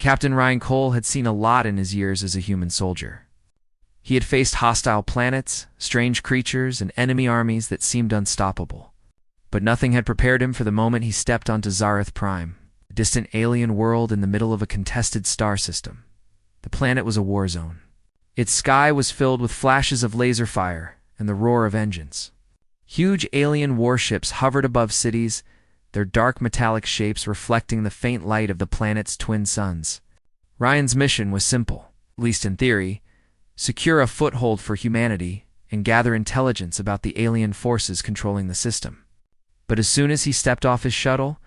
Captain Ryan Cole had seen a lot in his years as a human soldier. He had faced hostile planets, strange creatures, and enemy armies that seemed unstoppable. But nothing had prepared him for the moment he stepped onto Zareth Prime, a distant alien world in the middle of a contested star system. The planet was a war zone. Its sky was filled with flashes of laser fire and the roar of engines. Huge alien warships hovered above cities, their dark metallic shapes reflecting the faint light of the planet's twin suns. Ryan's mission was simple, at least in theory: secure a foothold for humanity and gather intelligence about the alien forces controlling the system. But as soon as he stepped off his shuttle,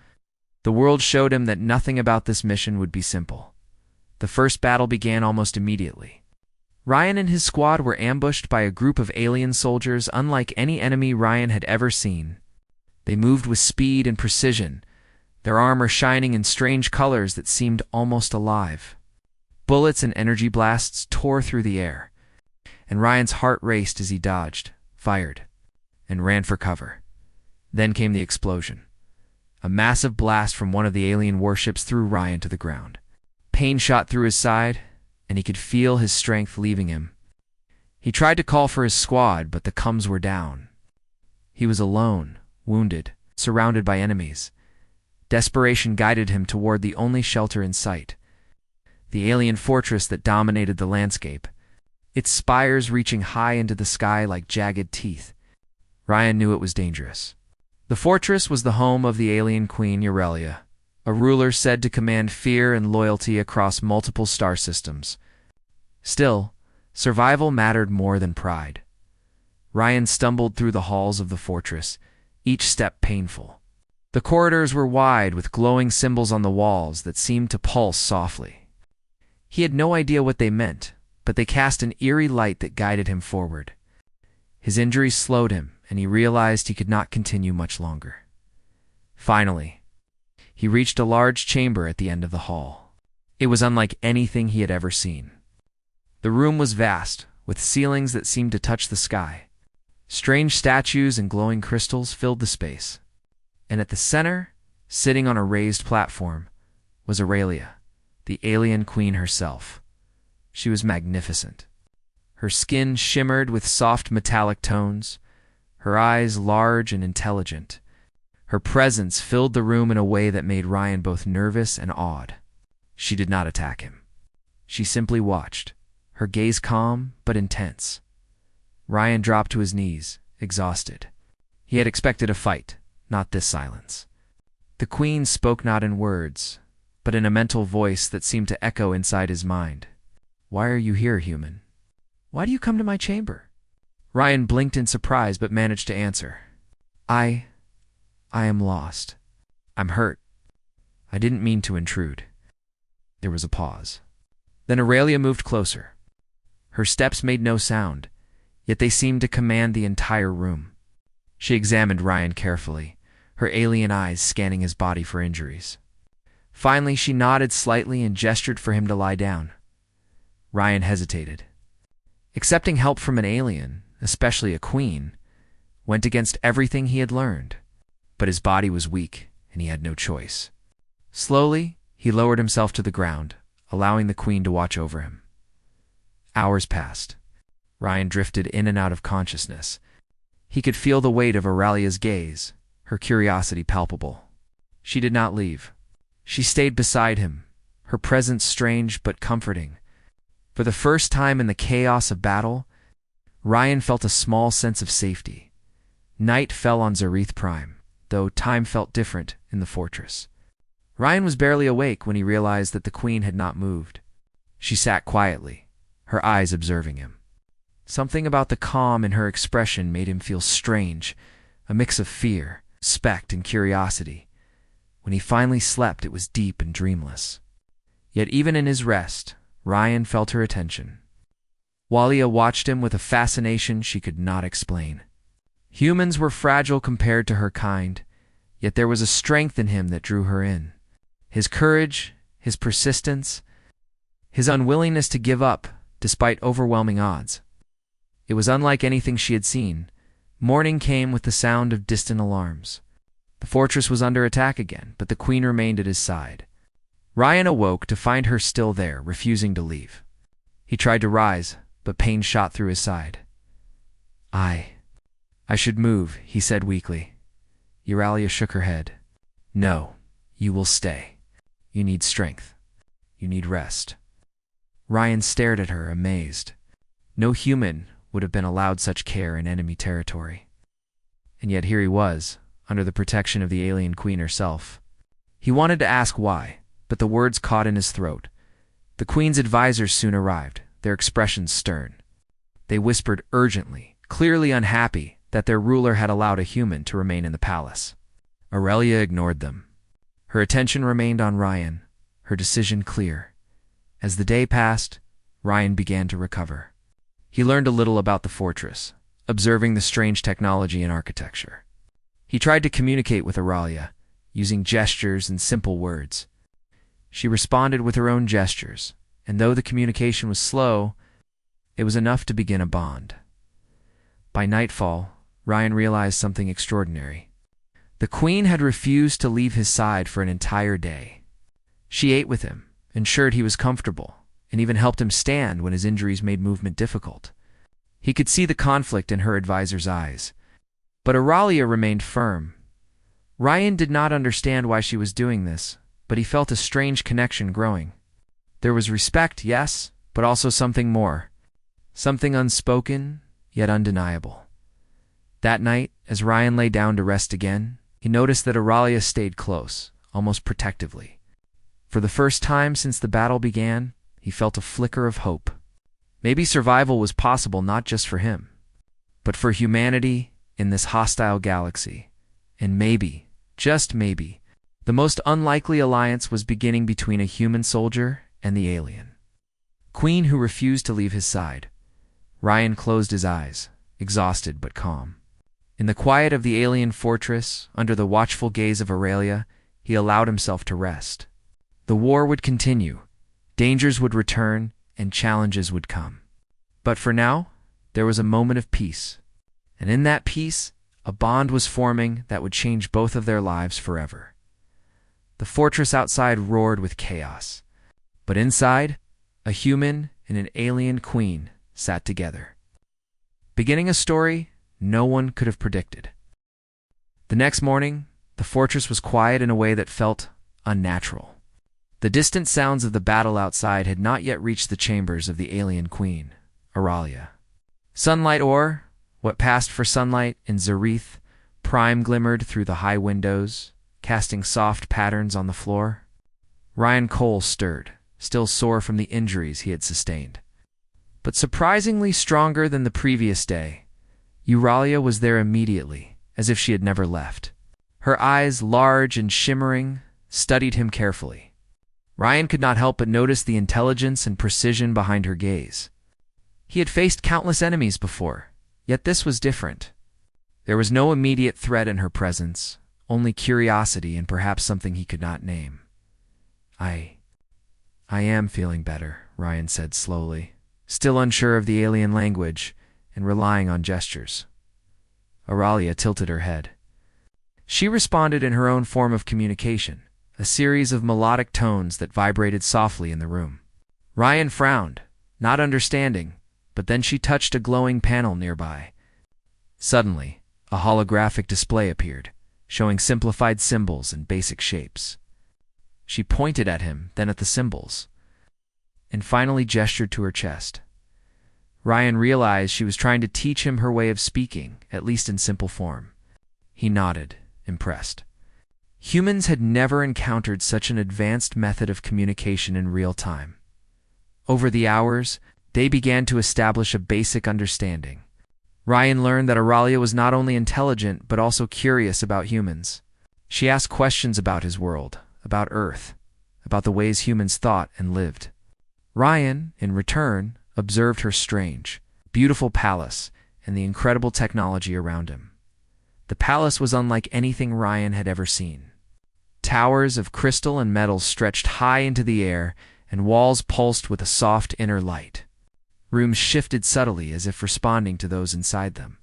the world showed him that nothing about this mission would be simple. The first battle began almost immediately. Ryan and his squad were ambushed by a group of alien soldiers unlike any enemy Ryan had ever seen. They moved with speed and precision, their armor shining in strange colors that seemed almost alive. Bullets and energy blasts tore through the air, and Ryan's heart raced as he dodged, fired, and ran for cover. Then came the explosion. A massive blast from one of the alien warships threw Ryan to the ground. Pain shot through his side, and he could feel his strength leaving him. He tried to call for his squad, but the comms were down. He was alone, wounded, surrounded by enemies. Desperation guided him toward the only shelter in sight: the alien fortress that dominated the landscape, its spires reaching high into the sky like jagged teeth. Ryan knew it was dangerous. The fortress was the home of the alien queen Aurelia, a ruler said to command fear and loyalty across multiple star systems. Still, survival mattered more than pride. Ryan stumbled through the halls of the fortress, each step painful. The corridors were wide, with glowing symbols on the walls that seemed to pulse softly. He had no idea what they meant, but they cast an eerie light that guided him forward. His injuries slowed him, and he realized he could not continue much longer. Finally, he reached a large chamber at the end of the hall. It was unlike anything he had ever seen. The room was vast, with ceilings that seemed to touch the sky. Strange statues and glowing crystals filled the space. And at the center, sitting on a raised platform, was Aurelia, the alien queen herself. She was magnificent. Her skin shimmered with soft metallic tones, her eyes large and intelligent. Her presence filled the room in a way that made Ryan both nervous and awed. She did not attack him. She simply watched, her gaze calm but intense. Ryan dropped to his knees, exhausted. He had expected a fight, not this silence. The queen spoke not in words, but in a mental voice that seemed to echo inside his mind. "Why are you here, human? Why do you come to my chamber?" Ryan blinked in surprise but managed to answer. I am lost. I'm hurt. I didn't mean to intrude." There was a pause. Then Aurelia moved closer. Her steps made no sound, yet they seemed to command the entire room. She examined Ryan carefully, her alien eyes scanning his body for injuries. Finally, she nodded slightly and gestured for him to lie down. Ryan hesitated. Accepting help from an alien, especially a queen, went against everything he had learned. But his body was weak, and he had no choice. Slowly, he lowered himself to the ground, allowing the queen to watch over him. Hours passed. Ryan drifted in and out of consciousness. He could feel the weight of Aurelia's gaze, her curiosity palpable. She did not leave. She stayed beside him, her presence strange but comforting. For the first time in the chaos of battle, Ryan felt a small sense of safety. Night fell on Zareth Prime, though time felt different in the fortress. Ryan was barely awake when he realized that the queen had not moved. She sat quietly, her eyes observing him. Something about the calm in her expression made him feel strange, a mix of fear, respect, and curiosity. When he finally slept, it was deep and dreamless. Yet even in his rest, Ryan felt her attention. Walia watched him with a fascination she could not explain. Humans were fragile compared to her kind, yet there was a strength in him that drew her in. His courage, his persistence, his unwillingness to give up despite overwhelming odds. It was unlike anything she had seen. Morning came with the sound of distant alarms. The fortress was under attack again, but the queen remained at his side. Ryan awoke to find her still there, refusing to leave. He tried to rise, but pain shot through his side. I should move, he said weakly. Euralia shook her head. No, you will stay. You need strength. You need rest. Ryan stared at her, amazed. No human would have been allowed such care in enemy territory. And yet here he was, under the protection of the alien queen herself. He wanted to ask why, but the words caught in his throat. The queen's advisors soon arrived, their expressions stern. They whispered urgently, clearly unhappy that their ruler had allowed a human to remain in the palace. Aurelia ignored them. Her attention remained on Ryan, her decision clear. As the day passed, Ryan began to recover. He learned a little about the fortress, observing the strange technology and architecture. He tried to communicate with Aurelia, using gestures and simple words. She responded with her own gestures, and though the communication was slow, it was enough to begin a bond. By nightfall, Ryan realized something extraordinary. The queen had refused to leave his side for an entire day. She ate with him, ensured he was comfortable, and even helped him stand when his injuries made movement difficult. He could see the conflict in her advisor's eyes. But Aurelia remained firm. Ryan did not understand why she was doing this, but he felt a strange connection growing. There was respect, yes, but also something more. Something unspoken, yet undeniable. That night, as Ryan lay down to rest again, he noticed that Aurelia stayed close, almost protectively. For the first time since the battle began, he felt a flicker of hope. Maybe survival was possible not just for him, but for humanity in this hostile galaxy. And maybe, just maybe, the most unlikely alliance was beginning between a human soldier and the alien queen who refused to leave his side. Ryan closed his eyes, exhausted but calm. In the quiet of the alien fortress, under the watchful gaze of Aurelia, he allowed himself to rest. The war would continue, dangers would return, and challenges would come. But for now, there was a moment of peace. And in that peace, a bond was forming that would change both of their lives forever. The fortress outside roared with chaos. But inside, a human and an alien queen sat together, beginning a story no one could have predicted. The next morning, the fortress was quiet in a way that felt unnatural. The distant sounds of the battle outside had not yet reached the chambers of the alien queen, Aurelia. Sunlight or, what passed for sunlight in Zareth, prime glimmered through the high windows, casting soft patterns on the floor. Ryan Cole stirred, still sore from the injuries he had sustained. But surprisingly stronger than the previous day, Aurelia was there immediately, as if she had never left. Her eyes, large and shimmering, studied him carefully. Ryan could not help but notice the intelligence and precision behind her gaze. He had faced countless enemies before, yet this was different. There was no immediate threat in her presence, only curiosity and perhaps something he could not name. I am feeling better, Ryan said slowly, still unsure of the alien language and relying on gestures. Aurelia tilted her head. She responded in her own form of communication, a series of melodic tones that vibrated softly in the room. Ryan frowned, not understanding, but then she touched a glowing panel nearby. Suddenly, a holographic display appeared, showing simplified symbols and basic shapes. She pointed at him, then at the symbols, and finally gestured to her chest. Ryan realized she was trying to teach him her way of speaking, at least in simple form. He nodded, impressed. Humans had never encountered such an advanced method of communication in real time. Over the hours, they began to establish a basic understanding. Ryan learned that Aurelia was not only intelligent but also curious about humans. She asked questions about his world, about Earth, about the ways humans thought and lived. Ryan, in return, observed her strange, beautiful palace and the incredible technology around him. The palace was unlike anything Ryan had ever seen. Towers of crystal and metal stretched high into the air, and walls pulsed with a soft inner light. Rooms shifted subtly as if responding to those inside them.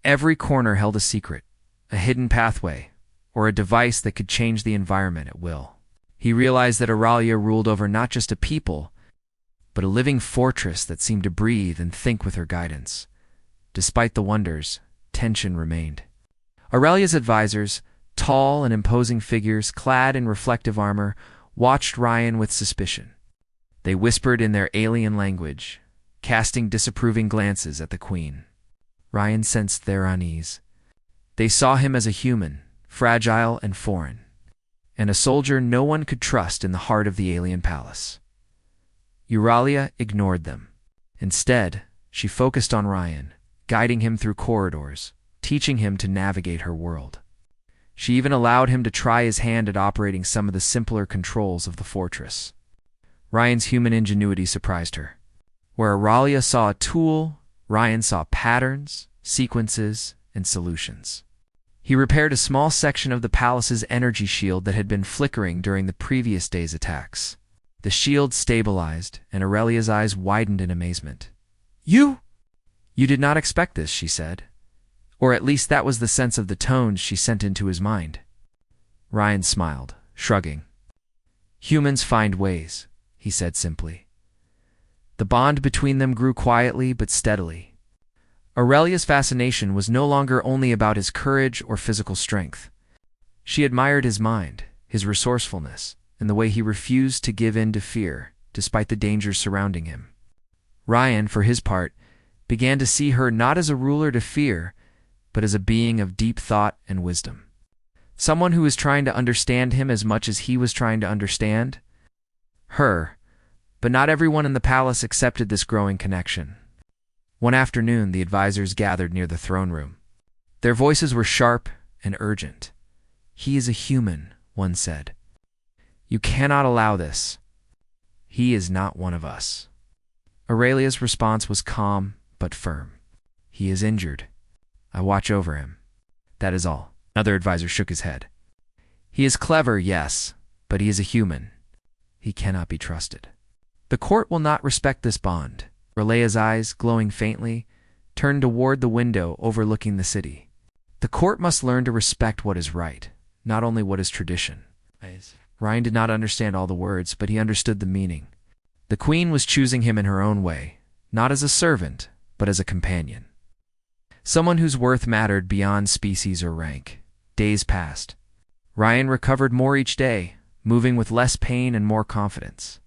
Every corner held a secret, a hidden pathway, or a device that could change the environment at will. He realized that Aurelia ruled over not just a people, but a living fortress that seemed to breathe and think with her guidance. Despite the wonders, tension remained. Aurelia's advisors, tall and imposing figures clad in reflective armor, watched Ryan with suspicion. They whispered in their alien language, casting disapproving glances at the queen. Ryan sensed their unease. They saw him as a human, fragile and foreign, and a soldier no one could trust in the heart of the alien palace. Aurelia ignored them. Instead, she focused on Ryan, guiding him through corridors, teaching him to navigate her world. She even allowed him to try his hand at operating some of the simpler controls of the fortress. Ryan's human ingenuity surprised her. Where Aurelia saw a tool, Ryan saw patterns, sequences, and solutions. He repaired a small section of the palace's energy shield that had been flickering during the previous day's attacks. The shield stabilized, and Aurelia's eyes widened in amazement. You did not expect this, she said. Or at least that was the sense of the tones she sent into his mind. Ryan smiled, shrugging. Humans find ways, he said simply. The bond between them grew quietly but steadily. Aurelia's fascination was no longer only about his courage or physical strength. She admired his mind, his resourcefulness, and the way he refused to give in to fear, despite the dangers surrounding him. Ryan, for his part, began to see her not as a ruler to fear, but as a being of deep thought and wisdom. Someone who was trying to understand him as much as he was trying to understand her. But not everyone in the palace accepted this growing connection. One afternoon, the advisors gathered near the throne room. Their voices were sharp and urgent. He is a human, one said. You cannot allow this. He is not one of us. Aurelia's response was calm but firm. He is injured. I watch over him. That is all. Another advisor shook his head. He is clever, yes, but he is a human. He cannot be trusted. The court will not respect this bond. Aurelia's eyes, glowing faintly, turned toward the window overlooking the city. The court must learn to respect what is right, not only what is tradition. Ryan did not understand all the words, but he understood the meaning. The queen was choosing him in her own way, not as a servant, but as a companion. Someone whose worth mattered beyond species or rank. Days passed. Ryan recovered more each day, moving with less pain and more confidence.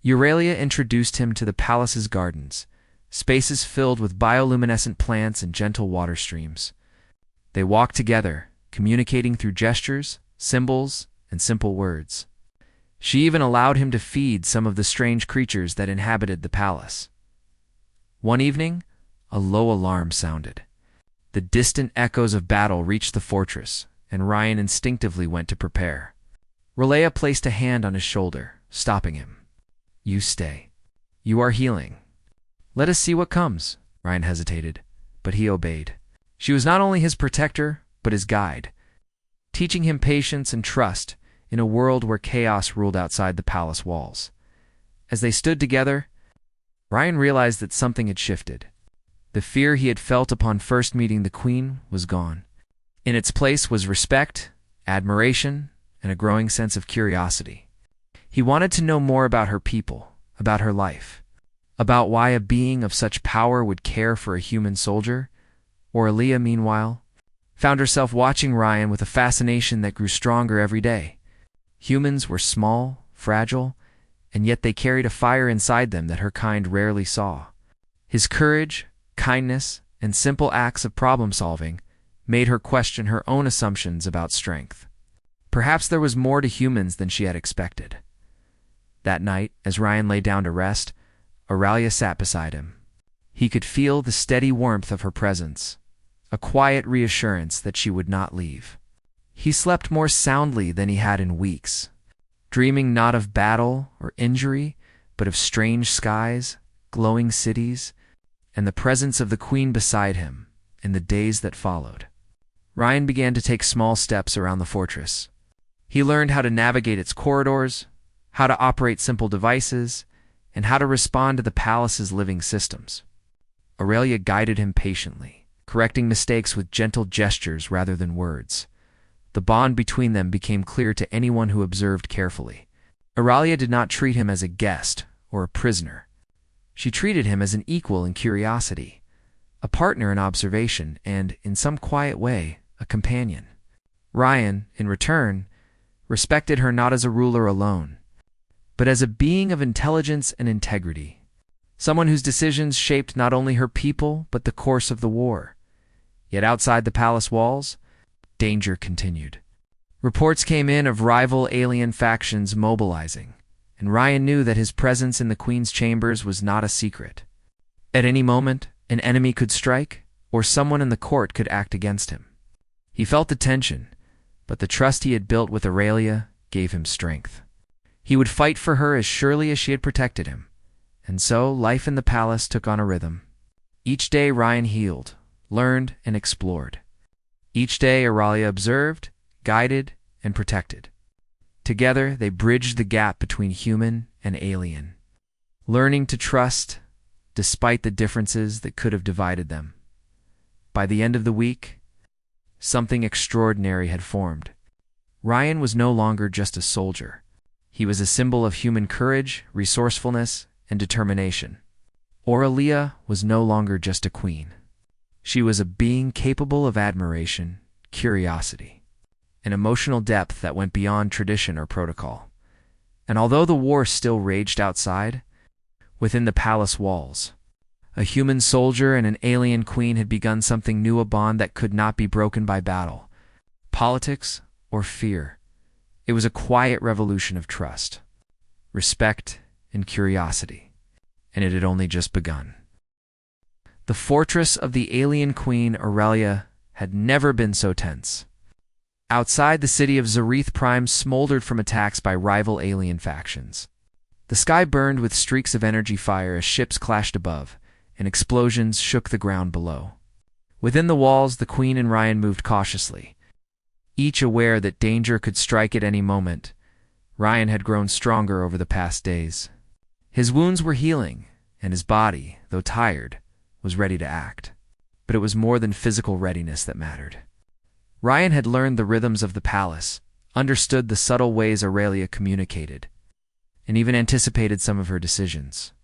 Aurelia introduced him to the palace's gardens, spaces filled with bioluminescent plants and gentle water streams. They walked together, communicating through gestures, symbols, and simple words. She even allowed him to feed some of the strange creatures that inhabited the palace. One evening, a low alarm sounded. The distant echoes of battle reached the fortress, and Ryan instinctively went to prepare. Aurelia placed a hand on his shoulder, stopping him. You stay. You are healing. Let us see what comes. Ryan hesitated, but he obeyed. She was not only his protector, but his guide, teaching him patience and trust in a world where chaos ruled outside the palace walls. As they stood together, Ryan realized that something had shifted. The fear he had felt upon first meeting the queen was gone. In its place was respect, admiration, and a growing sense of curiosity. He wanted to know more about her people, about her life, about why a being of such power would care for a human soldier. Aurelia, meanwhile, found herself watching Ryan with a fascination that grew stronger every day. Humans were small, fragile, and yet they carried a fire inside them that her kind rarely saw. His courage, kindness, and simple acts of problem-solving made her question her own assumptions about strength. Perhaps there was more to humans than she had expected. That night, as Ryan lay down to rest, Aurelia sat beside him. He could feel the steady warmth of her presence, a quiet reassurance that she would not leave. He slept more soundly than he had in weeks, dreaming not of battle or injury, but of strange skies, glowing cities, and the presence of the queen beside him in the days that followed. Ryan began to take small steps around the fortress. He learned how to navigate its corridors, how to operate simple devices, and how to respond to the palace's living systems. Aurelia guided him patiently, correcting mistakes with gentle gestures rather than words. The bond between them became clear to anyone who observed carefully. Aurelia did not treat him as a guest or a prisoner. She treated him as an equal in curiosity, a partner in observation, and, in some quiet way, a companion. Ryan, in return, respected her not as a ruler alone, but as a being of intelligence and integrity, someone whose decisions shaped not only her people but the course of the war. Yet outside the palace walls, danger continued. Reports came in of rival alien factions mobilizing, and Ryan knew that his presence in the Queen's chambers was not a secret. At any moment, an enemy could strike, or someone in the court could act against him. He felt the tension, but the trust he had built with Aurelia gave him strength. He would fight for her as surely as she had protected him, and so life in the palace took on a rhythm. Each day Ryan healed, learned, and explored. Each day Aurelia observed, guided, and protected. Together they bridged the gap between human and alien, learning to trust despite the differences that could have divided them. By the end of the week, something extraordinary had formed. Ryan was no longer just a soldier. He was a symbol of human courage, resourcefulness, and determination. Aurelia was no longer just a queen. She was a being capable of admiration, curiosity, an emotional depth that went beyond tradition or protocol. And although the war still raged outside, within the palace walls, a human soldier and an alien queen had begun something new, a bond that could not be broken by battle, politics, or fear. It was a quiet revolution of trust, respect, and curiosity, and it had only just begun. The fortress of the alien queen Aurelia had never been so tense. Outside, the city of Zareth Prime smoldered from attacks by rival alien factions. The sky burned with streaks of energy fire as ships clashed above, and explosions shook the ground below. Within the walls, the Queen and Ryan moved cautiously, each aware that danger could strike at any moment. Ryan had grown stronger over the past days. His wounds were healing, and his body, though tired, was ready to act. But it was more than physical readiness that mattered. Ryan had learned the rhythms of the palace, understood the subtle ways Aurelia communicated, and even anticipated some of her decisions.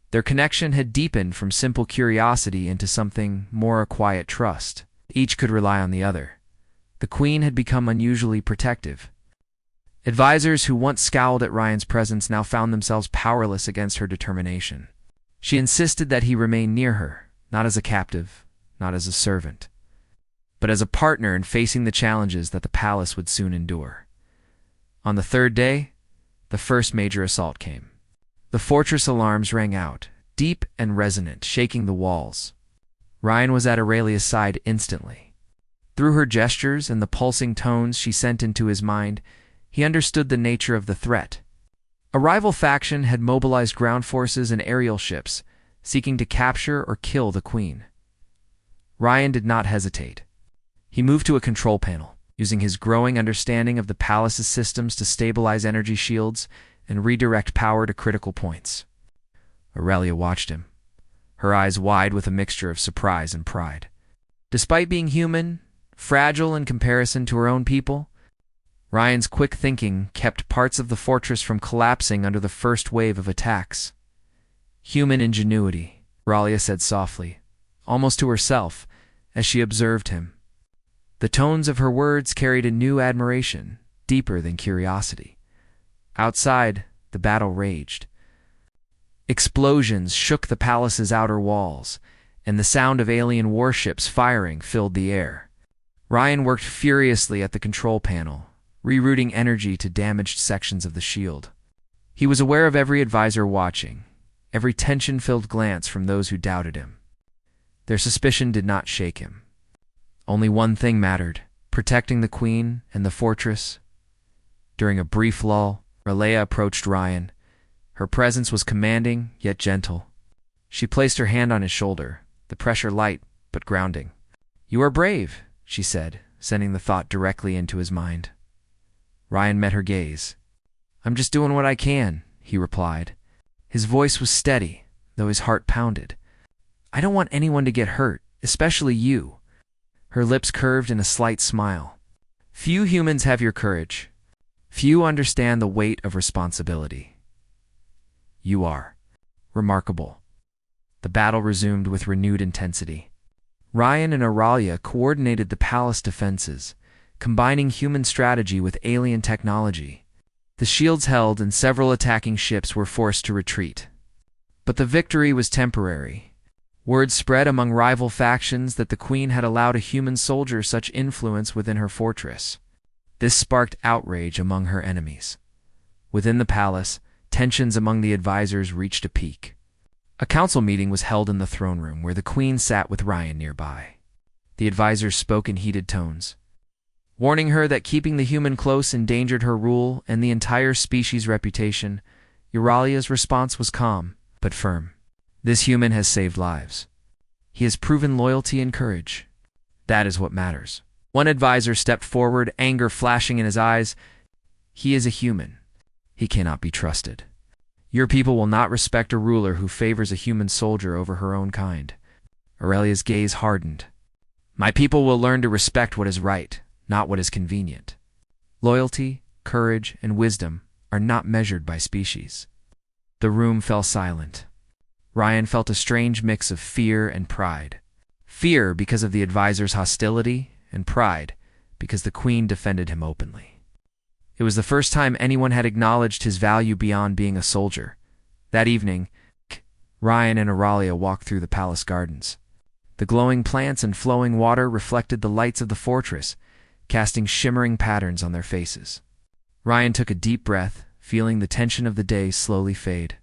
Their connection had deepened from simple curiosity into something more, a quiet trust. Each could rely on the other. The Queen had become unusually protective. Advisors who once scowled at Ryan's presence now found themselves powerless against her determination. She insisted that he remain near her, not as a captive, not as a servant, but as a partner in facing the challenges that the palace would soon endure. On the third day, the first major assault came. The fortress alarms rang out, deep and resonant, shaking the walls. Ryan was at Aurelia's side instantly. Through her gestures and the pulsing tones she sent into his mind, he understood the nature of the threat. A rival faction had mobilized ground forces and aerial ships, seeking to capture or kill the Queen. Ryan did not hesitate. He moved to a control panel, using his growing understanding of the palace's systems to stabilize energy shields and redirect power to critical points. Aurelia watched him, her eyes wide with a mixture of surprise and pride. Despite being human, fragile in comparison to her own people, Ryan's quick thinking kept parts of the fortress from collapsing under the first wave of attacks. Human ingenuity, Aurelia said softly, almost to herself, as she observed him. The tones of her words carried a new admiration, deeper than curiosity. Outside, the battle raged. Explosions shook the palace's outer walls, and the sound of alien warships firing filled the air. Ryan worked furiously at the control panel, rerouting energy to damaged sections of the shield. He was aware of every advisor watching, every tension-filled glance from those who doubted him. Their suspicion did not shake him. Only one thing mattered: protecting the Queen and the fortress. During a brief lull, Aurelia approached Ryan. Her presence was commanding, yet gentle. She placed her hand on his shoulder, the pressure light, but grounding. "You are brave," she said, sending the thought directly into his mind. Ryan met her gaze. "I'm just doing what I can," he replied. His voice was steady, though his heart pounded. "I don't want anyone to get hurt, especially you." Her lips curved in a slight smile. Few humans have your courage. Few understand the weight of responsibility. You are remarkable. The battle resumed with renewed intensity. Ryan and Auralia coordinated the palace defenses, combining human strategy with alien technology. The shields held and several attacking ships were forced to retreat. But the victory was temporary. Word spread among rival factions that the Queen had allowed a human soldier such influence within her fortress. This sparked outrage among her enemies. Within the palace, tensions among the advisors reached a peak. A council meeting was held in the throne room where the Queen sat with Ryan nearby. The advisors spoke in heated tones, warning her that keeping the human close endangered her rule and the entire species' reputation. Auralia's response was calm, but firm. This human has saved lives. He has proven loyalty and courage. That is what matters. One advisor stepped forward, anger flashing in his eyes. He is a human. He cannot be trusted. Your people will not respect a ruler who favors a human soldier over her own kind. Aurelia's gaze hardened. My people will learn to respect what is right, not what is convenient. Loyalty, courage, and wisdom are not measured by species. The room fell silent. Ryan felt a strange mix of fear and pride. Fear because of the advisor's hostility, and pride because the Queen defended him openly. It was the first time anyone had acknowledged his value beyond being a soldier. That evening, Ryan and Auralia walked through the palace gardens. The glowing plants and flowing water reflected the lights of the fortress, casting shimmering patterns on their faces. Ryan took a deep breath, feeling the tension of the day slowly fade.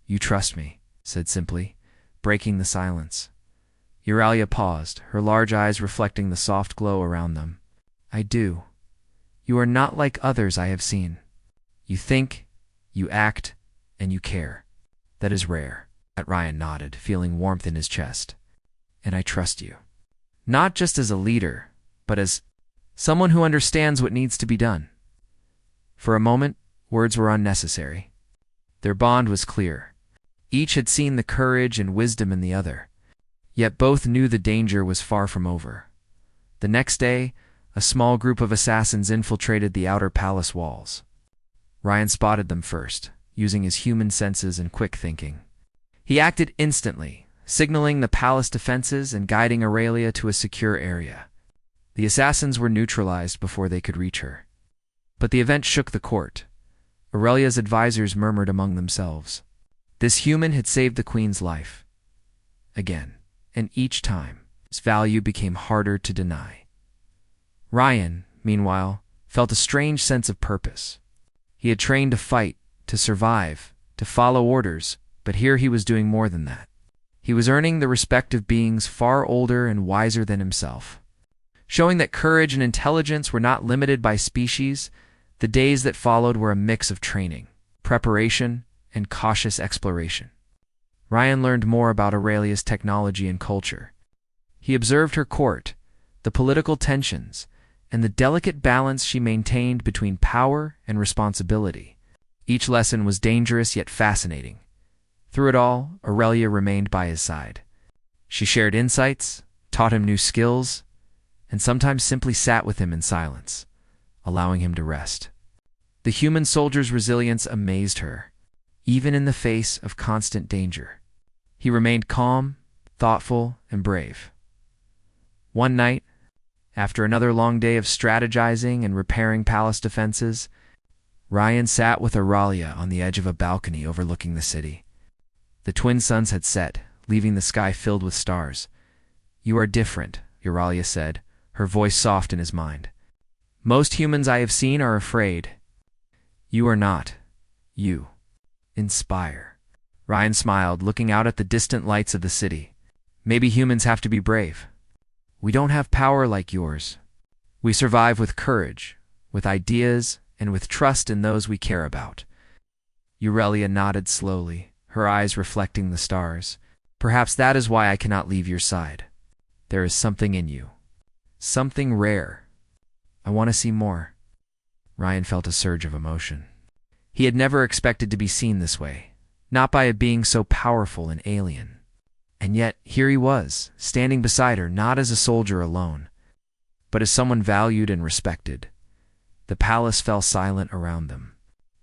You trust me, said simply, breaking the silence. Auralia paused, her large eyes reflecting the soft glow around them. I do. You are not like others I have seen. You think, you act, and you care. That is rare. Ryan nodded, feeling warmth in his chest. And I trust you. Not just as a leader, but as someone who understands what needs to be done. For a moment, words were unnecessary. Their bond was clear. Each had seen the courage and wisdom in the other. Yet both knew the danger was far from over. The next day, a small group of assassins infiltrated the outer palace walls. Ryan spotted them first, using his human senses and quick thinking. He acted instantly, signaling the palace defenses and guiding Auralia to a secure area. The assassins were neutralized before they could reach her. But the event shook the court. Aurelia's advisors murmured among themselves. This human had saved the Queen's life. Again, and each time, his value became harder to deny. Ryan, meanwhile, felt a strange sense of purpose. He had trained to fight, to survive, to follow orders, but here he was doing more than that. He was earning the respect of beings far older and wiser than himself. Showing that courage and intelligence were not limited by species, the days that followed were a mix of training, preparation, and cautious exploration. Ryan learned more about Aurelia's technology and culture. He observed her court, the political tensions, and the delicate balance she maintained between power and responsibility. Each lesson was dangerous yet fascinating. Through it all, Aurelia remained by his side. She shared insights, taught him new skills, and sometimes simply sat with him in silence, allowing him to rest. The human soldier's resilience amazed her, even in the face of constant danger. He remained calm, thoughtful, and brave. One night, after another long day of strategizing and repairing palace defenses, Ryan sat with Auralia on the edge of a balcony overlooking the city. The twin suns had set, leaving the sky filled with stars. You are different, Auralia said, her voice soft in his mind. Most humans I have seen are afraid. You are not. You inspire. Ryan smiled, looking out at the distant lights of the city. Maybe humans have to be brave. We don't have power like yours. We survive with courage, with ideas, and with trust in those we care about. Auralia nodded slowly, her eyes reflecting the stars. Perhaps that is why I cannot leave your side. There is something in you. Something rare. I want to see more. Ryan felt a surge of emotion. He had never expected to be seen this way, not by a being so powerful and alien. And yet, here he was, standing beside her, not as a soldier alone, but as someone valued and respected. The palace fell silent around them.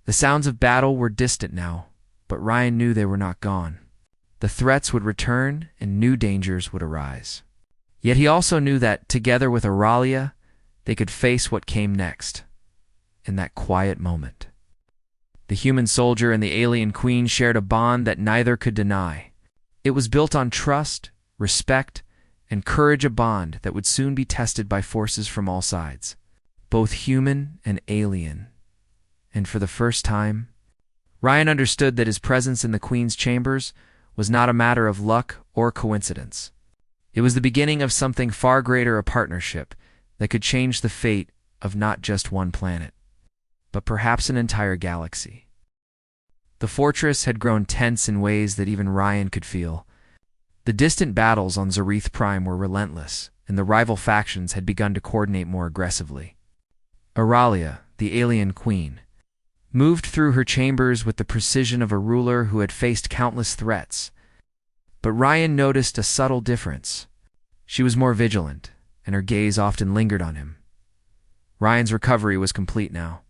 The sounds of battle were distant now, but Ryan knew they were not gone. The threats would return and new dangers would arise. Yet he also knew that, together with Auralia, they could face what came next, in that quiet moment. The human soldier and the alien queen shared a bond that neither could deny. It was built on trust, respect, and courage, a bond that would soon be tested by forces from all sides, both human and alien. And for the first time, Ryan understood that his presence in the Queen's chambers was not a matter of luck or coincidence. It was the beginning of something far greater, a partnership that could change the fate of not just one planet, but perhaps an entire galaxy. The fortress had grown tense in ways that even Ryan could feel. The distant battles on Zareth Prime were relentless, and the rival factions had begun to coordinate more aggressively. Auralia, the alien queen, moved through her chambers with the precision of a ruler who had faced countless threats. But Ryan noticed a subtle difference. She was more vigilant, and her gaze often lingered on him. Ryan's recovery was complete now.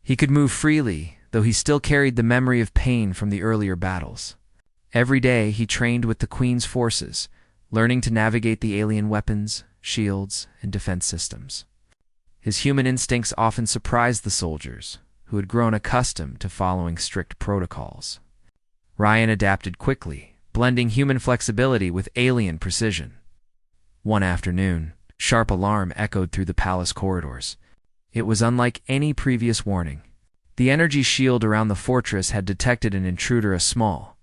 He could move freely, though he still carried the memory of pain from the earlier battles. Every day he trained with the Queen's forces, learning to navigate the alien weapons, shields, and defense systems. His human instincts often surprised the soldiers, who had grown accustomed to following strict protocols. Ryan adapted quickly, blending human flexibility with alien precision. One afternoon, sharp alarm echoed through the palace corridors. It was unlike any previous warning. The energy shield around the fortress had detected an intruder, a small,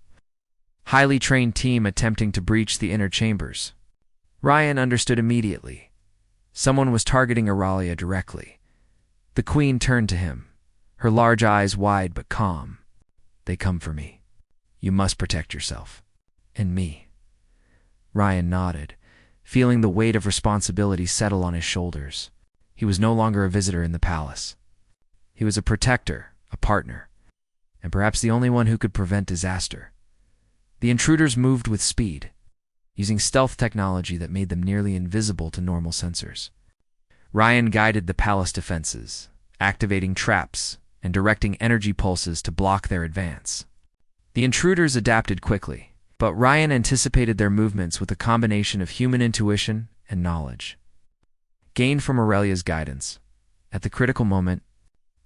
highly trained team attempting to breach the inner chambers. Ryan understood immediately. Someone was targeting Auralia directly. The Queen turned to him, her large eyes wide but calm. "They come for me. You must protect yourself. And me." Ryan nodded, feeling the weight of responsibility settle on his shoulders. He was no longer a visitor in the palace. He was a protector, a partner, and perhaps the only one who could prevent disaster. The intruders moved with speed, using stealth technology that made them nearly invisible to normal sensors. Ryan guided the palace defenses, activating traps and directing energy pulses to block their advance. The intruders adapted quickly, but Ryan anticipated their movements with a combination of human intuition and knowledge, gained from Aurelia's guidance. At the critical moment,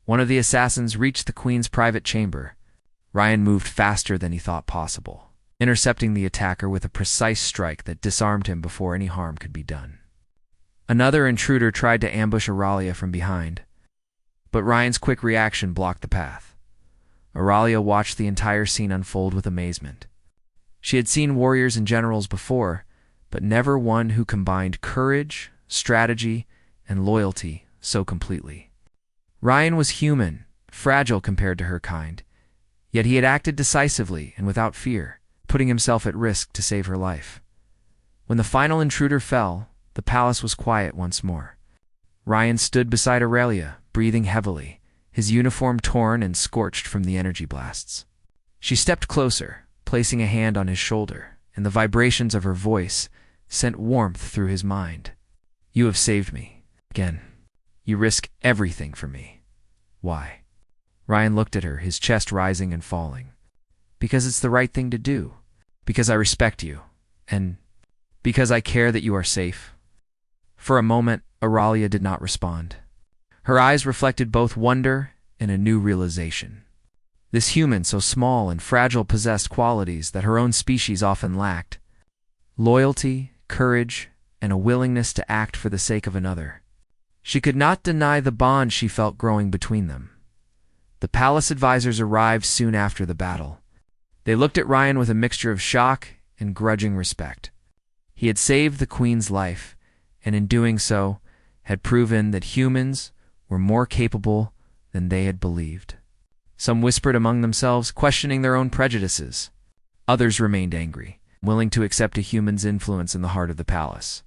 one of the assassins reached the Queen's private chamber. Ryan moved faster than he thought possible, intercepting the attacker with a precise strike that disarmed him before any harm could be done. Another intruder tried to ambush Auralia from behind, but Ryan's quick reaction blocked the path. Auralia watched the entire scene unfold with amazement. She had seen warriors and generals before, but never one who combined courage, strategy, and loyalty so completely. Ryan was human, fragile compared to her kind, yet he had acted decisively and without fear, putting himself at risk to save her life. When the final intruder fell, the palace was quiet once more. Ryan stood beside Auralia, breathing heavily, his uniform torn and scorched from the energy blasts. She stepped closer, placing a hand on his shoulder, and the vibrations of her voice sent warmth through his mind. "You have saved me. Again. You risk everything for me. Why?" Ryan looked at her, his chest rising and falling. "Because it's the right thing to do. Because I respect you. And because I care that you are safe." For a moment, Auralia did not respond. Her eyes reflected both wonder and a new realization. This human, so small and fragile, possessed qualities that her own species often lacked: loyalty, courage, and a willingness to act for the sake of another. She could not deny the bond she felt growing between them. The palace advisors arrived soon after the battle. They looked at Ryan with a mixture of shock and grudging respect. He had saved the Queen's life, and in doing so, had proven that humans were more capable than they had believed. Some whispered among themselves, questioning their own prejudices. Others remained angry, willing to accept a human's influence in the heart of the palace.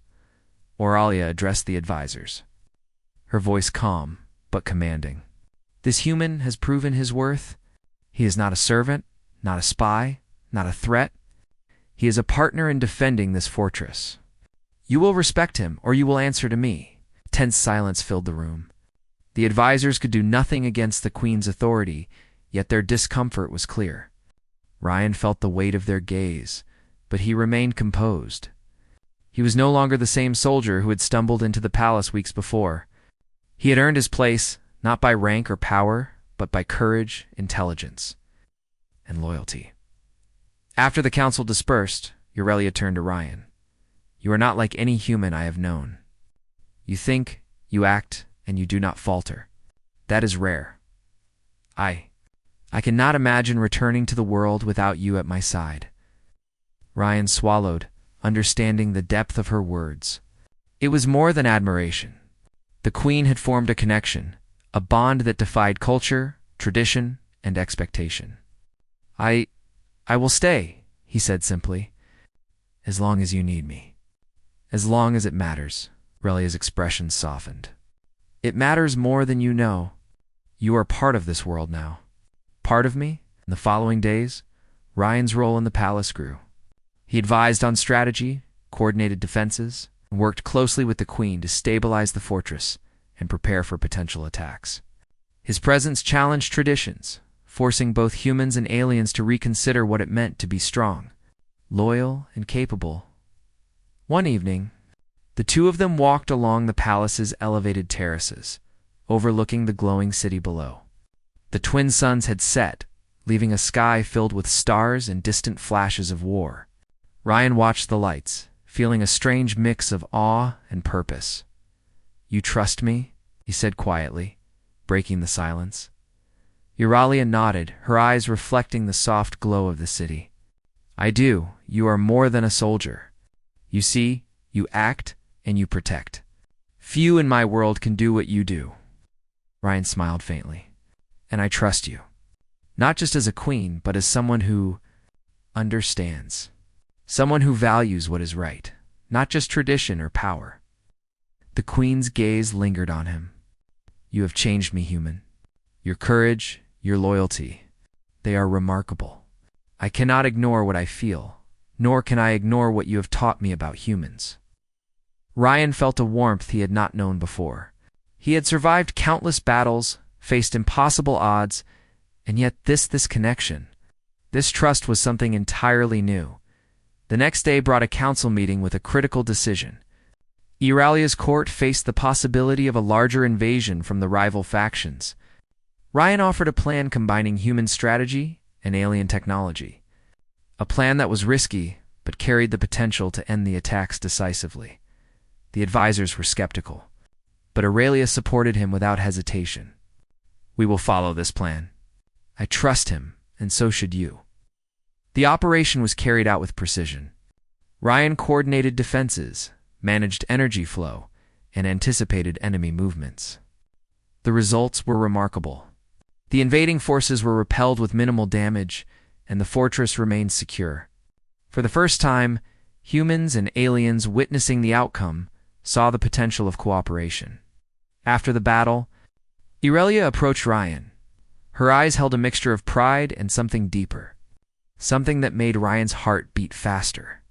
Auralia addressed the advisors, her voice calm but commanding. "This human has proven his worth. He is not a servant, not a spy, not a threat. He is a partner in defending this fortress. You will respect him, or you will answer to me. Tense silence filled the room. The advisors could do nothing against the Queen's authority, yet their discomfort was clear. Ryan felt the weight of their gaze, but he remained composed. He was no longer the same soldier who had stumbled into the palace weeks before. He had earned his place, not by rank or power, but by courage, intelligence, and loyalty. After the council dispersed, Aurelia turned to Ryan. "You are not like any human I have known. You think, you act, and you do not falter. That is rare. I cannot imagine returning to the world without you at my side." Ryan swallowed, understanding the depth of her words. It was more than admiration. The Queen had formed a connection, a bond that defied culture, tradition, and expectation. I will stay," he said simply, "as long as you need me. As long as it matters." Aurelia's expression softened. "It matters more than you know. You are part of this world now. Part of me." In the following days, Ryan's role in the palace grew. He advised on strategy, coordinated defenses, and worked closely with the Queen to stabilize the fortress and prepare for potential attacks. His presence challenged traditions, forcing both humans and aliens to reconsider what it meant to be strong, loyal, and capable. One evening, the two of them walked along the palace's elevated terraces, overlooking the glowing city below. The twin suns had set, leaving a sky filled with stars and distant flashes of war. Ryan watched the lights, feeling a strange mix of awe and purpose. "You trust me?" he said quietly, breaking the silence. Aurelia nodded, her eyes reflecting the soft glow of the city. "I do. You are more than a soldier. You see, you act and you protect. Few in my world can do what you do." Ryan smiled faintly. "And I trust you. Not just as a queen, but as someone who understands. Someone who values what is right, not just tradition or power." The Queen's gaze lingered on him. "You have changed me, human. Your courage, your loyalty, they are remarkable. I cannot ignore what I feel, nor can I ignore what you have taught me about humans." Ryan felt a warmth he had not known before. He had survived countless battles, faced impossible odds, and yet this connection, this trust was something entirely new. The next day brought a council meeting with a critical decision. Aurelia's court faced the possibility of a larger invasion from the rival factions. Ryan offered a plan combining human strategy and alien technology. A plan that was risky, but carried the potential to end the attacks decisively. The advisors were skeptical, but Aurelia supported him without hesitation. "We will follow this plan. I trust him, and so should you." The operation was carried out with precision. Ryan coordinated defenses, managed energy flow, and anticipated enemy movements. The results were remarkable. The invading forces were repelled with minimal damage, and the fortress remained secure. For the first time, humans and aliens witnessing the outcome saw the potential of cooperation. After the battle, Aurelia approached Ryan. Her eyes held a mixture of pride and something deeper. Something that made Ryan's heart beat faster.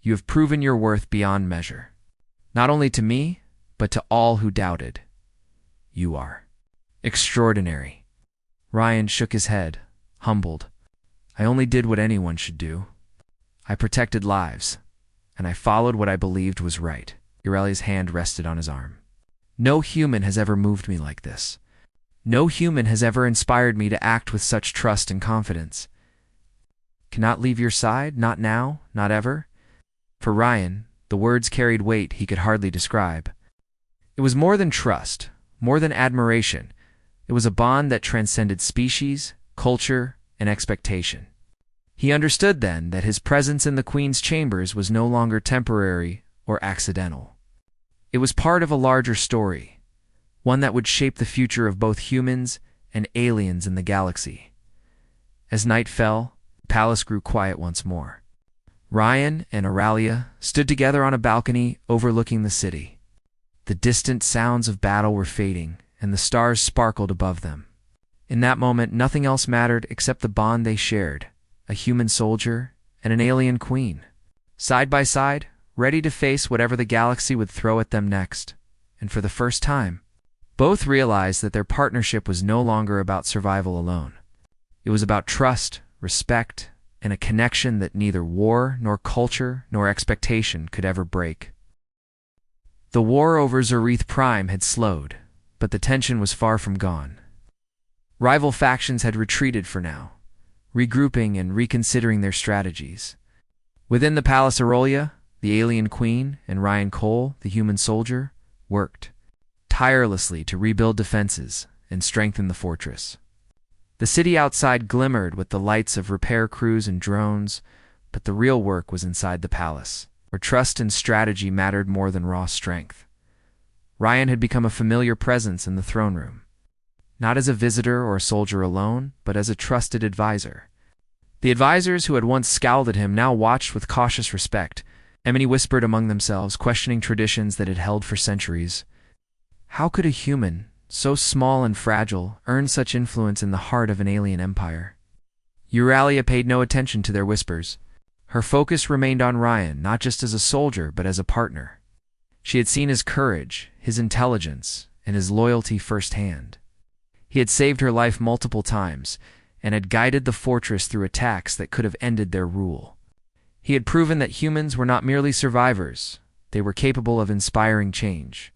"You have proven your worth beyond measure. Not only to me, but to all who doubted. You are extraordinary." Ryan shook his head, humbled. "I only did what anyone should do. I protected lives, and I followed what I believed was right." Aurelia's hand rested on his arm. "No human has ever moved me like this. No human has ever inspired me to act with such trust and confidence. Cannot leave your side, not now, not ever." For Ryan, the words carried weight he could hardly describe. It was more than trust, more than admiration. It was a bond that transcended species, culture, and expectation. He understood then that his presence in the Queen's chambers was no longer temporary or accidental. It was part of a larger story, one that would shape the future of both humans and aliens in the galaxy. As night fell, the palace grew quiet once more. Ryan and Aurelia stood together on a balcony overlooking the city. The distant sounds of battle were fading, and the stars sparkled above them. In that moment, nothing else mattered except the bond they shared, a human soldier and an alien queen, side by side, ready to face whatever the galaxy would throw at them next. and for the first time, both realized that their partnership was no longer about survival alone. It was about trust, respect, and a connection that neither war, nor culture, nor expectation could ever break. The war over Zorith Prime had slowed, but the tension was far from gone. Rival factions had retreated for now, regrouping and reconsidering their strategies. Within the Palace Aurelia, the alien queen and Ryan Cole, the human soldier, worked tirelessly to rebuild defenses and strengthen the fortress. The city outside glimmered with the lights of repair crews and drones, but the real work was inside the palace, where trust and strategy mattered more than raw strength. Ryan had become a familiar presence in the throne room, not as a visitor or a soldier alone, but as a trusted advisor. The advisors who had once scowled at him now watched with cautious respect, and many whispered among themselves, questioning traditions that had held for centuries. How could a human, so small and fragile, earn such influence in the heart of an alien empire? Euralia paid no attention to their whispers. Her focus remained on Ryan, not just as a soldier, but as a partner. She had seen his courage, his intelligence, and his loyalty firsthand. He had saved her life multiple times, and had guided the fortress through attacks that could have ended their rule. He had proven that humans were not merely survivors, they were capable of inspiring change,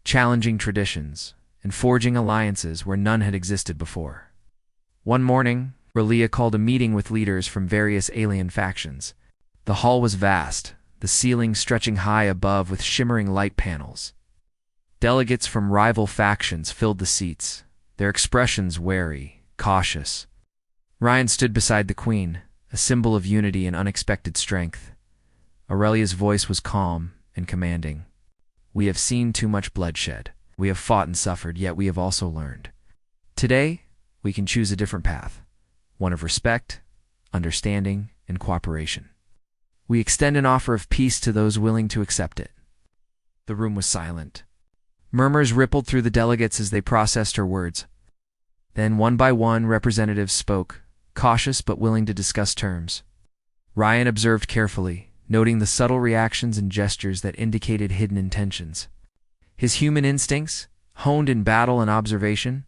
challenging traditions, and forging alliances where none had existed before. One morning, Relia called a meeting with leaders from various alien factions. The hall was vast, the ceiling stretching high above with shimmering light panels. Delegates from rival factions filled the seats, their expressions wary, cautious. Ryan stood beside the queen, a symbol of unity and unexpected strength. Aurelia's voice was calm and commanding. "We have seen too much bloodshed. We have fought and suffered, yet we have also learned. Today, we can choose a different path, one of respect, understanding, and cooperation. We extend an offer of peace to those willing to accept it." The room was silent. Murmurs rippled through the delegates as they processed her words. Then, one by one, representatives spoke, cautious but willing to discuss terms. Ryan observed carefully, noting the subtle reactions and gestures that indicated hidden intentions. His human instincts, honed in battle and observation,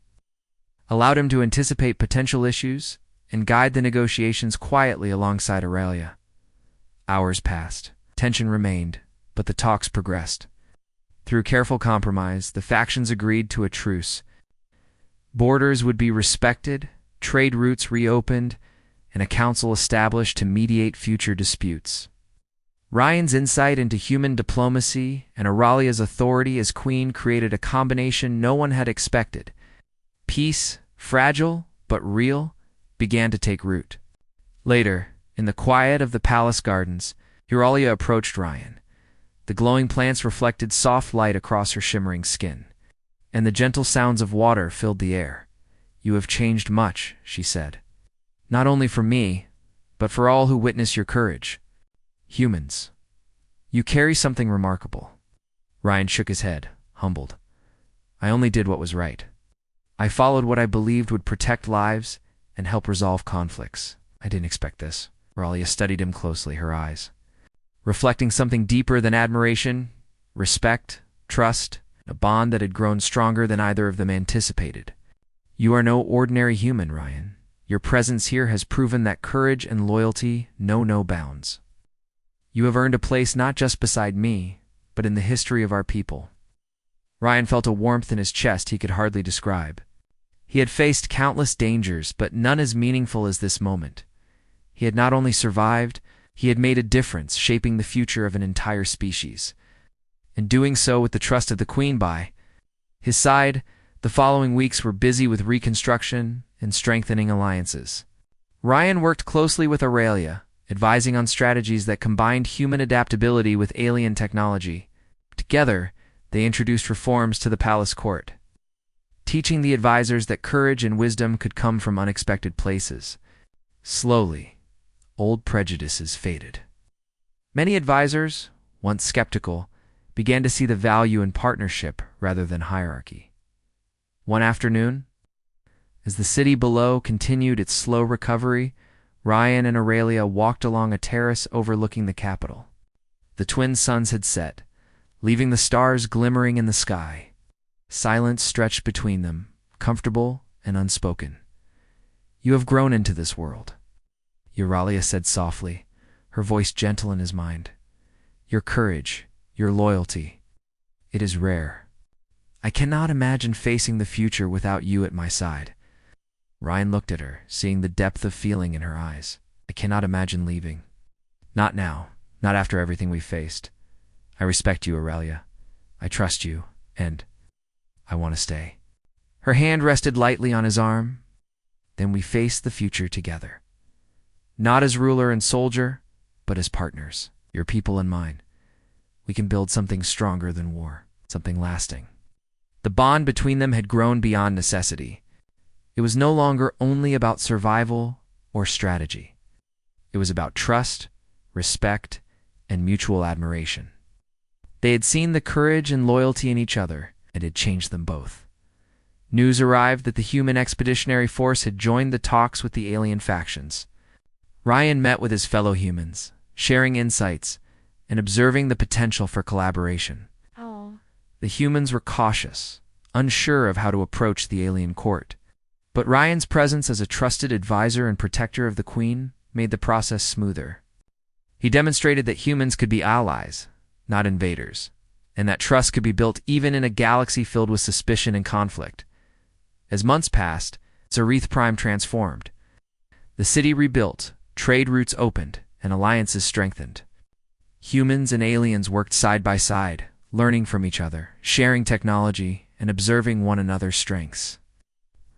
allowed him to anticipate potential issues and guide the negotiations quietly alongside Aurelia. Hours passed. Tension remained, but the talks progressed. Through careful compromise, the factions agreed to a truce. Borders would be respected, trade routes reopened, and a council established to mediate future disputes. Ryan's insight into human diplomacy and Aurelia's authority as queen created a combination no one had expected. Peace, fragile but real, began to take root. Later, in the quiet of the palace gardens, Aurelia approached Ryan. The glowing plants reflected soft light across her shimmering skin, and the gentle sounds of water filled the air. "You have changed much," she said. "Not only for me, but for all who witness your courage. Humans, you carry something remarkable." Ryan shook his head, humbled. "I only did what was right. I followed what I believed would protect lives and help resolve conflicts." "I didn't expect this." Aurelia studied him closely, her eyes reflecting something deeper than admiration, respect, trust, a bond that had grown stronger than either of them anticipated. "You are no ordinary human, Ryan. Your presence here has proven that courage and loyalty know no bounds. You have earned a place not just beside me, but in the history of our people." Ryan felt a warmth in his chest he could hardly describe. He had faced countless dangers, but none as meaningful as this moment. He had not only survived, he had made a difference, shaping the future of an entire species. And doing so with the trust of the Queen by his side, the following weeks were busy with reconstruction and strengthening alliances. Ryan worked closely with Aurelia, advising on strategies that combined human adaptability with alien technology. Together, they introduced reforms to the palace court, teaching the advisors that courage and wisdom could come from unexpected places. Slowly, old prejudices faded. Many advisors, once skeptical, began to see the value in partnership rather than hierarchy. One afternoon, as the city below continued its slow recovery, Ryan and Aurelia walked along a terrace overlooking the capital. The twin suns had set, leaving the stars glimmering in the sky. Silence stretched between them, comfortable and unspoken. "You have grown into this world," Euralia said softly, her voice gentle in his mind. "Your courage, your loyalty, it is rare. I cannot imagine facing the future without you at my side." Ryan looked at her, seeing the depth of feeling in her eyes. "I cannot imagine leaving. Not now, not after everything we've faced. I respect you, Aurelia. I trust you, and I want to stay." Her hand rested lightly on his arm. "Then we face the future together. Not as ruler and soldier, but as partners, your people and mine. We can build something stronger than war, something lasting." The bond between them had grown beyond necessity. It was no longer only about survival or strategy. It was about trust, respect, and mutual admiration. They had seen the courage and loyalty in each other, and it changed them both. News arrived that the human expeditionary force had joined the talks with the alien factions. Ryan met with his fellow humans, sharing insights and observing the potential for collaboration. The humans were cautious, unsure of how to approach the alien court. But Ryan's presence as a trusted advisor and protector of the Queen made the process smoother. He demonstrated that humans could be allies, not invaders, and that trust could be built even in a galaxy filled with suspicion and conflict. As months passed, Zareth Prime transformed. The city rebuilt, trade routes opened, and alliances strengthened. Humans and aliens worked side by side, learning from each other, sharing technology, and observing one another's strengths.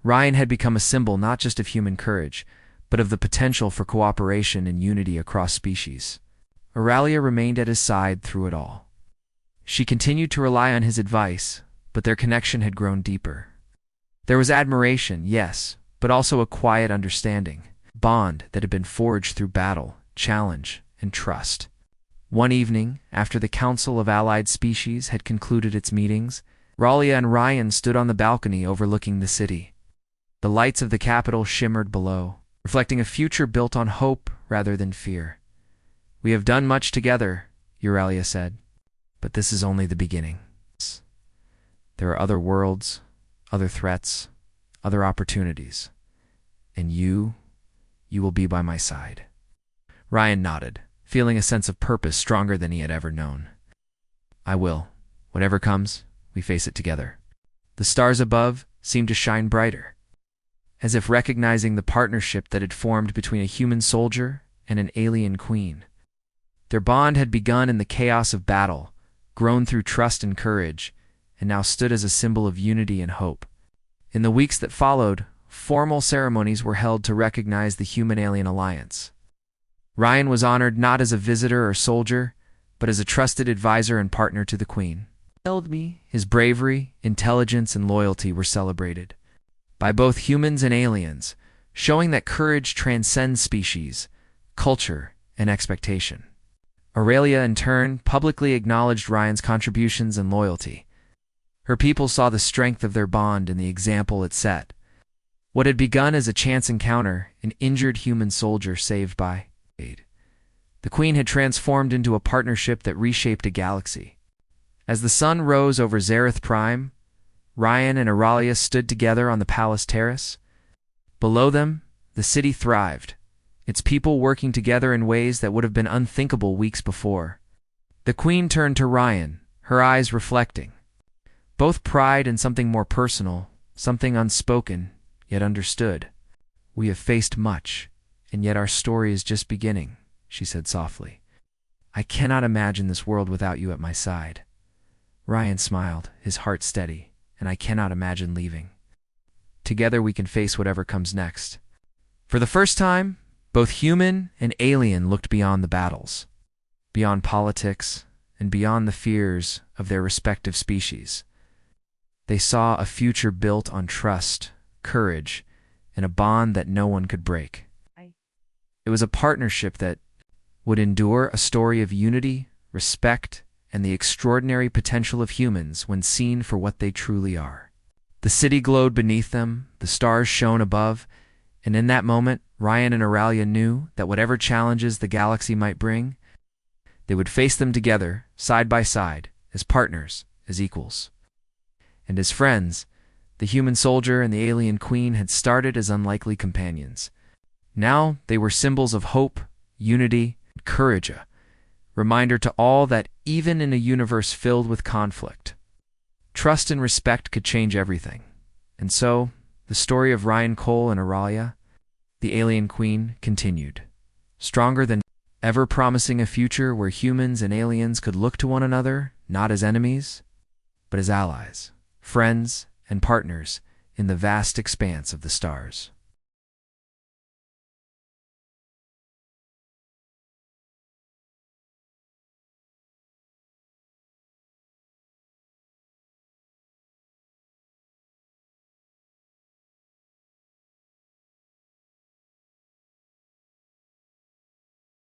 Ryan had become a symbol not just of human courage, but of the potential for cooperation and unity across species. Aurelia remained at his side through it all. She continued to rely on his advice, but their connection had grown deeper. There was admiration, yes, but also a quiet understanding, bond that had been forged through battle, challenge, and trust. One evening, after the Council of Allied Species had concluded its meetings, Aurelia and Ryan stood on the balcony overlooking the city. The lights of the capital shimmered below, reflecting a future built on hope rather than fear. "We have done much together," Aurelia said, "but this is only the beginning. There are other worlds, other threats, other opportunities, and you will be by my side." Ryan nodded, feeling a sense of purpose stronger than he had ever known. "I will. Whatever comes, we face it together." The stars above seemed to shine brighter, as if recognizing the partnership that had formed between a human soldier and an alien queen. Their bond had begun in the chaos of battle, grown through trust and courage, and now stood as a symbol of unity and hope. In the weeks that followed, formal ceremonies were held to recognize the human-alien alliance. Ryan was honored not as a visitor or soldier, but as a trusted advisor and partner to the Queen. His bravery, intelligence, and loyalty were celebrated by both humans and aliens, showing that courage transcends species, culture, and expectation. Aurelia, in turn, publicly acknowledged Ryan's contributions and loyalty. Her people saw the strength of their bond in the example it set. What had begun as a chance encounter, an injured human soldier saved by aid, the Queen had transformed into a partnership that reshaped a galaxy. As the sun rose over Zareth Prime, Ryan and Aurelia stood together on the palace terrace. Below them, the city thrived, its people working together in ways that would have been unthinkable weeks before. The Queen turned to Ryan, her eyes reflecting. Both pride and something more personal, something unspoken, yet understood. "We have faced much, and yet our story is just beginning," she said softly. "I cannot imagine this world without you at my side." Ryan smiled, his heart steady. "And I cannot imagine leaving. Together we can face whatever comes next." For the first time, both human and alien looked beyond the battles, beyond politics, and beyond the fears of their respective species. They saw a future built on trust, courage, and a bond that no one could break. It was a partnership that would endure, a story of unity, respect, and the extraordinary potential of humans when seen for what they truly are. The city glowed beneath them, the stars shone above, and in that moment, Ryan and Aurelia knew that whatever challenges the galaxy might bring, they would face them together, side by side, as partners, as equals. And as friends, the human soldier and the alien queen had started as unlikely companions. Now they were symbols of hope, unity, and courage, a reminder to all that even in a universe filled with conflict, trust and respect could change everything. And so, the story of Ryan Cole and Auralia, the alien queen, continued, stronger than ever, promising a future where humans and aliens could look to one another not as enemies, but as allies, friends, and partners in the vast expanse of the stars.